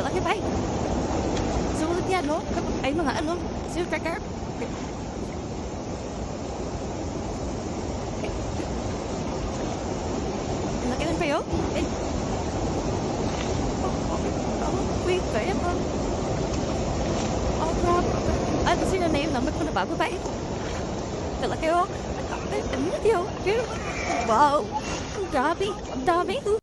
Ando laki bay. Sulit yan, no? Kapag ay mga ano, seal cracker. Laki ng kayo? Eh. Wait, kaya mo. Oh, grabe. Ano sila na yung number ko na bago ba eh? Dala kayo. Ano na kayo? Wow. Ang grabe. Ang dami.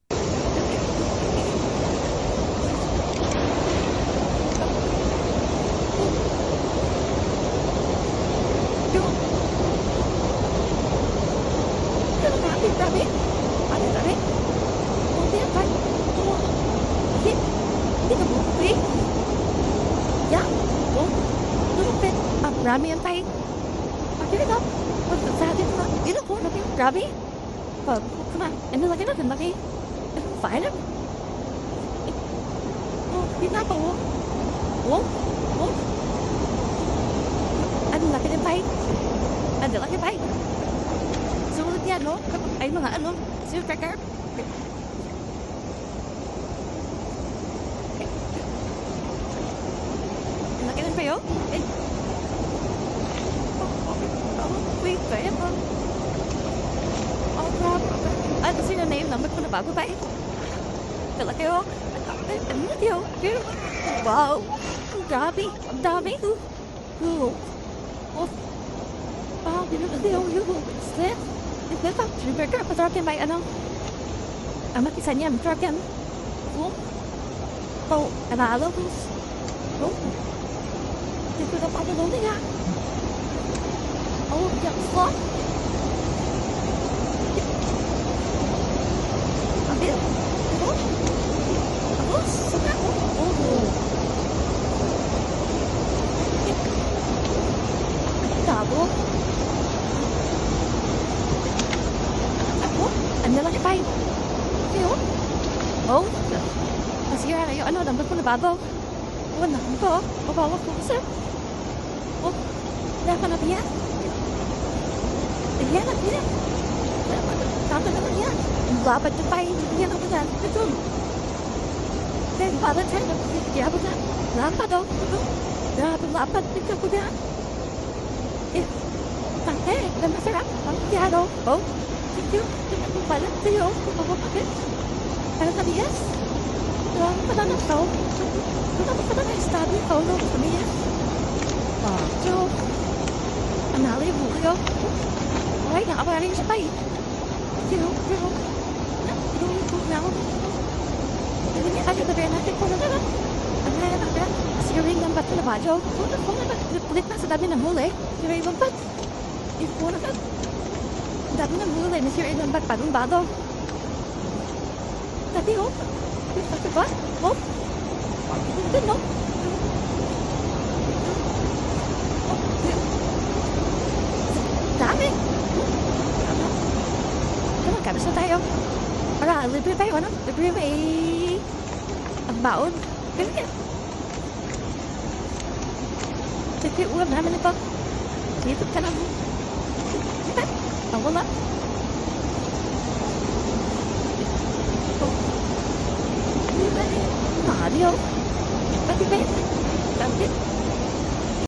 Grabe, grabe. Ano grabe? Hindi, apa? Hindi. Hindi na mo. Wait. Yeah. Oh. Lumapit. Ang marami yan tayo. Okay na. Sa atin na. Ino po. Grabe. Come on. Ano lagi natin? Lagi. Fine. Oh, hindi na po. Oh. Oh. Ano laki ng tayo? Ano laki tayo? Sulit yan, no? Kapag ay mga ano, seal cracker. Laki ng kayo? Eh. Wait, kaya mo. Oh, grabe. Ano sila na yung number ko na bago ba eh? Dala kayo. Ano na kayo? Wow. Ang grabe. Ang dami. Oh. Wow, binabali ako yung slip. Ito ito, trigger ako truck yan by ano? Amat isa niya, truck yan. Oh. Oh, analo. Oh. Dito na pa ako nga. Oh, yung slot. Ambil. Oh. Oh, suka. Oh. Tabo. Ano lang ipay? Kayo? Oh? Nasira na yung ano, dampot ko na bago. Wala ko. Mabawak ko kasi. Oh, wala ka na biya? Iya na biya. Tata na biya. Lapat na pay. Iya na ba na? Ito. Then, bala tayo na. Iya ba na? Lapat daw. Lapat. Ito ko na. Eh, tante. Masarap. Ang iya daw. Oh. Thank you. Balik sa'yo. Bakit? Ano sabi yes? Wala na tao. Wala na establish tao no sabi yes. So, anali mo kayo. Okay, nakabara rin siya pa eh. Pero, ito na ako. Hindi niya kaya tabi natin po na naman. Ano na natin? Siring ng ba't na badyo. Kung ulit na sa dami ng huli. Siring ng ba't. Ito na ba't. Dati na mulai na siya ilang bagong bado. Dati oh. Dati ba? Oh. Dati no. Dami. Come on, kabis na tayo. Para, libre tayo, ano? Libre may... ang baon. Ganyan. Dati ulam namin ito. Dito ka lang. Wala. Mario. Pati ba? Pati.